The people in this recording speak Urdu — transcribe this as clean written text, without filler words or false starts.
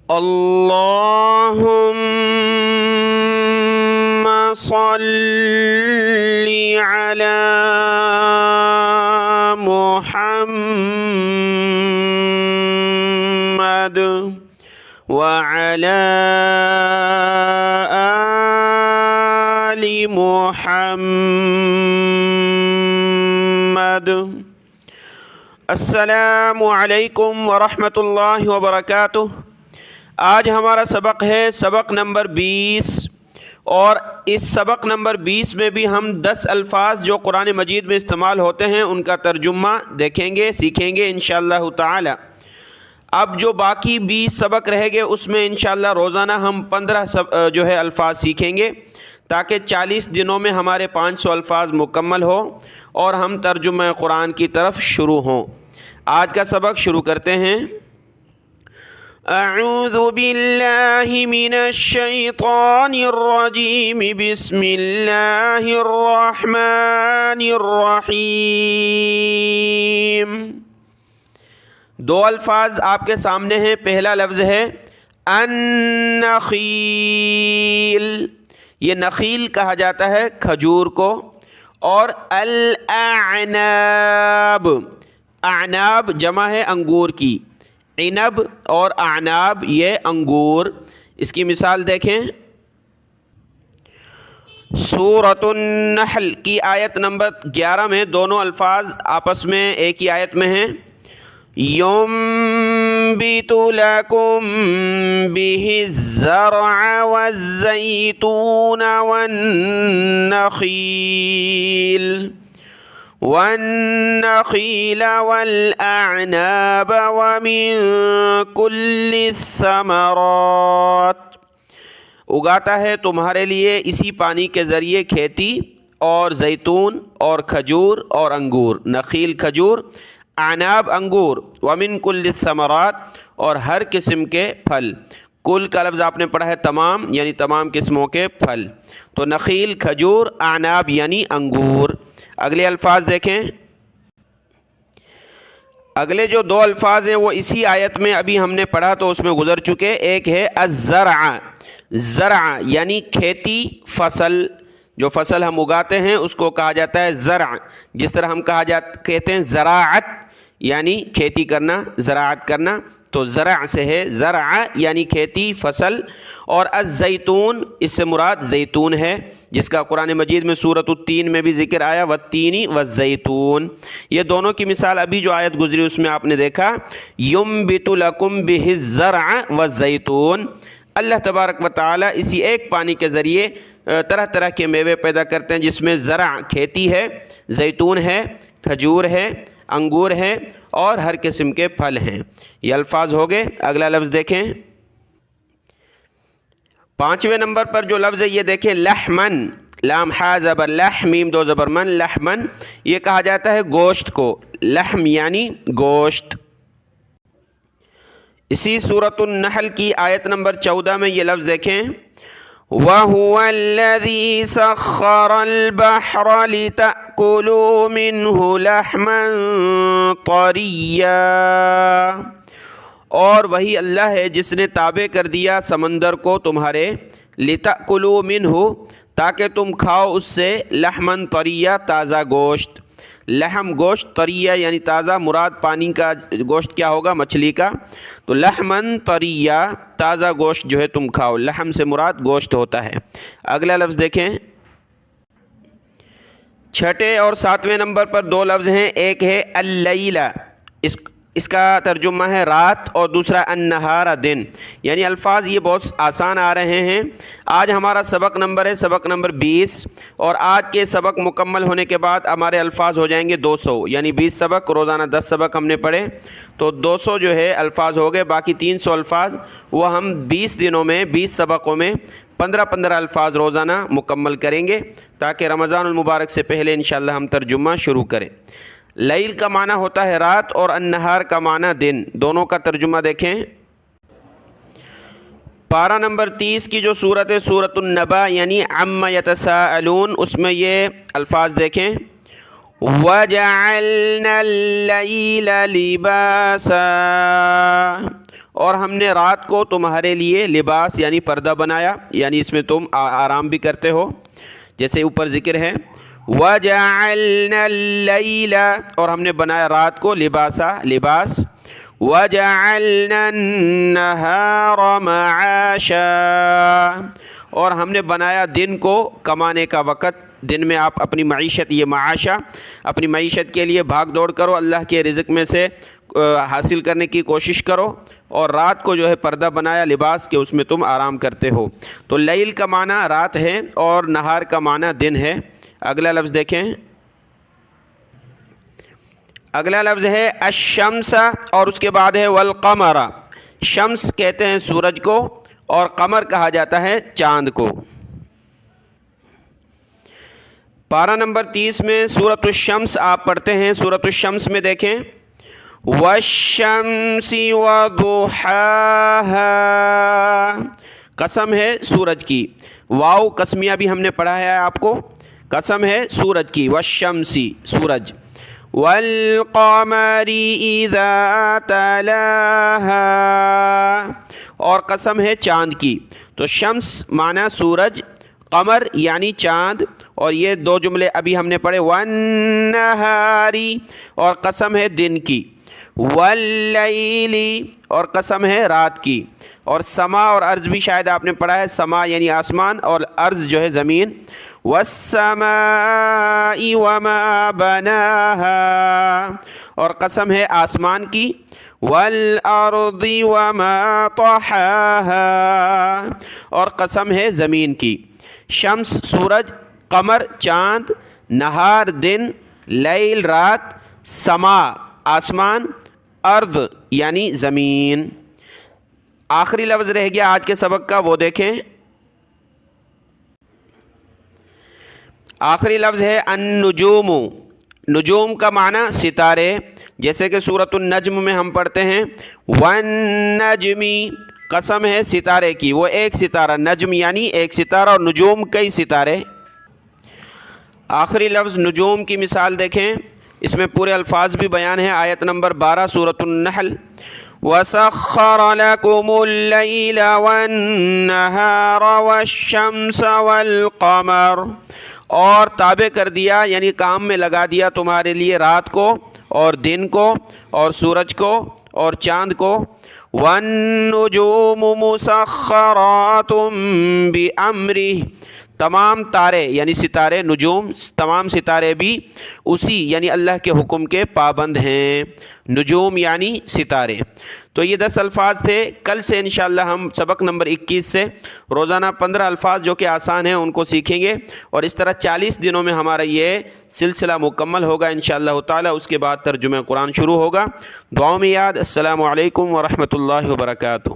اللهم صل على محمد وعلى آل محمد۔ السلام علیکم ورحمۃ اللہ وبرکاتہ۔ آج ہمارا سبق ہے سبق نمبر 20، اور اس سبق نمبر 20 میں بھی ہم 10 الفاظ جو قرآن مجید میں استعمال ہوتے ہیں ان کا ترجمہ دیکھیں گے، سیکھیں گے انشاءاللہ تعالی۔ اب جو باقی 20 سبق رہ گئے اس میں انشاءاللہ روزانہ ہم 15 الفاظ سیکھیں گے، تاکہ 40 دنوں میں ہمارے 500 الفاظ مکمل ہو اور ہم ترجمہ قرآن کی طرف شروع ہوں۔ آج کا سبق شروع کرتے ہیں۔ اعوذ باللہ من الشیطان الرجیم، بسم اللہ الرحمن الرحیم۔ دو الفاظ آپ کے سامنے ہیں۔ پہلا لفظ ہے النخیل، یہ نخیل کہا جاتا ہے کھجور کو، اور الاعناب، اعناب جمع ہے انگور کی، عنب اور اعناب یہ انگور۔ اس کی مثال دیکھیں، سورۃ النحل کی آیت نمبر 11 میں دونوں الفاظ آپس میں ایک ہی آیت میں ہیں۔ ينبت لكم به الزرع والزيتون والنخيل والأعناب ومن كل الثمرات، اگاتا ہے تمہارے لیے اسی پانی کے ذریعے کھیتی اور زیتون اور کھجور اور انگور، نخیل کھجور، اعناب انگور، ومن کل الثمرات اور ہر قسم کے پھل۔ کل کا لفظ آپ نے پڑھا ہے تمام، یعنی تمام قسموں کے پھل، تو نخیل کھجور اعناب یعنی انگور۔ اگلے الفاظ دیکھیں، اگلے جو دو الفاظ ہیں وہ اسی آیت میں ابھی ہم نے پڑھا تو اس میں گزر چکے۔ ایک ہے الزرع، زرع یعنی کھیتی، فصل، جو فصل ہم اگاتے ہیں اس کو کہا جاتا ہے زرع، جس طرح ہم کہتے ہیں زراعت یعنی کھیتی کرنا، زراعت کرنا، تو زرع سے ہے زرع یعنی کھیتی، فصل۔ اور الزیتون، اس سے مراد زیتون ہے، جس کا قرآن مجید میں سورۃ التین میں بھی ذکر آیا، والتین والزیتون۔ یہ دونوں کی مثال ابھی جو آیت گزری اس میں آپ نے دیکھا، ینبت لکم بہ الزرع والزیتون۔ اللہ تبارک و تعالی اسی ایک پانی کے ذریعے طرح طرح کے میوے پیدا کرتے ہیں، جس میں زرع کھیتی ہے، زیتون ہے، کھجور ہے، انگور ہے، اور ہر قسم کے پھل ہیں۔ یہ الفاظ ہو گئے۔ اگلا لفظ دیکھیں، 5ویں نمبر پر جو لفظ ہے یہ دیکھیں، لحمن، لام حا زبر لح، میم دو زبر من، لحمن، یہ کہا جاتا ہے گوشت کو، لحم یعنی گوشت۔ اسی سورۃ النحل کی آیت نمبر 14 میں یہ لفظ دیکھیں، وَهُوَ الَّذِي سَخَّرَ الْبَحْرَ لِتَأْكُلُوا مِنْهُ لَحْمًا طَرِيًّا، اور وہی اللہ ہے جس نے تابع کر دیا سمندر کو تمہارے، لِتَأْكُلُوا مِنْهُ تاکہ تم کھاؤ اس سے، لحمًا طَرِيًّا تازہ گوشت، لحم گوشت، طریہ یعنی تازہ، مراد پانی کا گوشت کیا ہوگا؟ مچھلی کا، تو لحمًا طریہ تازہ گوشت جو ہے تم کھاؤ، لحم سے مراد گوشت ہوتا ہے۔ اگلا لفظ دیکھیں، 6 اور 7ویں نمبر پر دو لفظ ہیں، ایک ہے اللیلہ، اس کا ترجمہ ہے رات، اور دوسرا النہار دن، یعنی الفاظ یہ بہت آسان آ رہے ہیں۔ آج ہمارا سبق نمبر ہے سبق نمبر 20، اور آج کے سبق مکمل ہونے کے بعد ہمارے الفاظ ہو جائیں گے 200، یعنی 20 سبق، روزانہ 10 سبق ہم نے پڑھے تو 200 جو ہے الفاظ ہو گئے۔ باقی 300 الفاظ وہ ہم 20 دنوں میں 20 سبقوں میں 15 الفاظ روزانہ مکمل کریں گے، تاکہ رمضان المبارک سے پہلے انشاءاللہ ہم ترجمہ شروع کریں۔ لیل کا معنی ہوتا ہے رات، اور النہار کا معنی دن، دونوں کا ترجمہ دیکھیں۔ پارہ نمبر 30 کی جو صورت ہے سورۃ النبا یعنی عما یتساءلون، اس میں یہ الفاظ دیکھیں، وَجَعَلْنَا اللَّيْلَ لِبَاسًا، اور ہم نے رات کو تمہارے لیے لباس یعنی پردہ بنایا، یعنی اس میں تم آرام بھی کرتے ہو، جیسے اوپر ذکر ہے وَجَعَلْنَا اللَّيْلَ، اور ہم نے بنایا رات کو لباسا لباس، وَجَعَلْنَا النَّهَارَ مَعَاشًا، اور ہم نے بنایا دن کو کمانے کا وقت، دن میں آپ اپنی معیشت، یہ معاشہ، اپنی معیشت کے لیے بھاگ دوڑ کرو، اللہ کے رزق میں سے حاصل کرنے کی کوشش کرو، اور رات کو جو ہے پردہ بنایا لباس کے، اس میں تم آرام کرتے ہو۔ تو لیل کا معنی رات ہے اور نہار کا معنی دن ہے۔ اگلا لفظ دیکھیں، اگلا لفظ ہے الشمس، اور اس کے بعد ہے والقمر۔ شمس کہتے ہیں سورج کو، اور قمر کہا جاتا ہے چاند کو۔ پارہ نمبر 30 میں سورۃ الشمس آپ پڑھتے ہیں۔ سورۃ الشمس میں دیکھیں والشمس وضحاها، قسم ہے سورج کی، واو قسمیہ بھی ہم نے پڑھا ہے آپ کو، قسم ہے سورج کی، والشمسی سورج، والقمر اذا تلاها، اور قسم ہے چاند کی۔ تو شمس معنی سورج، قمر یعنی چاند، اور یہ دو جملے ابھی ہم نے پڑھے، والنہاری، اور قسم ہے دن کی، واللیلی، اور قسم ہے رات کی، اور سما اور ارض بھی شاید آپ نے پڑھا ہے، سما یعنی آسمان اور ارض جو ہے زمین، والسماء وما بناها، اور قسم ہے آسمان کی، والارض وما طحاها، اور قسم ہے زمین کی۔ شمس سورج، قمر چاند، نہار دن، لیل رات، سما آسمان، ارض یعنی زمین۔ آخری لفظ رہ گیا آج کے سبق کا، وہ دیکھیں، آخری لفظ ہے النجوم۔ نجوم کا معنی ستارے، جیسے کہ سورۃ النجم میں ہم پڑھتے ہیں والنجم، قسم ہے ستارے کی، وہ ایک ستارہ، نجم یعنی ایک ستارہ، اور نجوم کئی ستارے۔ آخری لفظ نجوم کی مثال دیکھیں، اس میں پورے الفاظ بھی بیان ہیں۔ آیت نمبر 12 سورۃ النحل، وَسَخَّرَ لَكُمُ اللَّيْلَ وَالنَّهَارَ وَالشَّمْسَ وَالْقَمَرَ، اور تابع کر دیا یعنی کام میں لگا دیا تمہارے لیے رات کو اور دن کو اور سورج کو اور چاند کو، وَالنُّجُومُ مُسَخَّرَاتٌ بِأَمْرِهِ، تمام تارے یعنی ستارے، نجوم تمام ستارے بھی اسی یعنی اللہ کے حکم کے پابند ہیں، نجوم یعنی ستارے۔ تو یہ 10 الفاظ تھے۔ کل سے انشاءاللہ ہم سبق نمبر 21 سے روزانہ 15 الفاظ جو کہ آسان ہیں ان کو سیکھیں گے، اور اس طرح 40 دنوں میں ہمارا یہ سلسلہ مکمل ہوگا انشاءاللہ تعالی۔ اس کے بعد ترجمہ قرآن شروع ہوگا۔ دعاؤں میں یاد۔ السلام علیکم ورحمۃ اللہ وبرکاتہ۔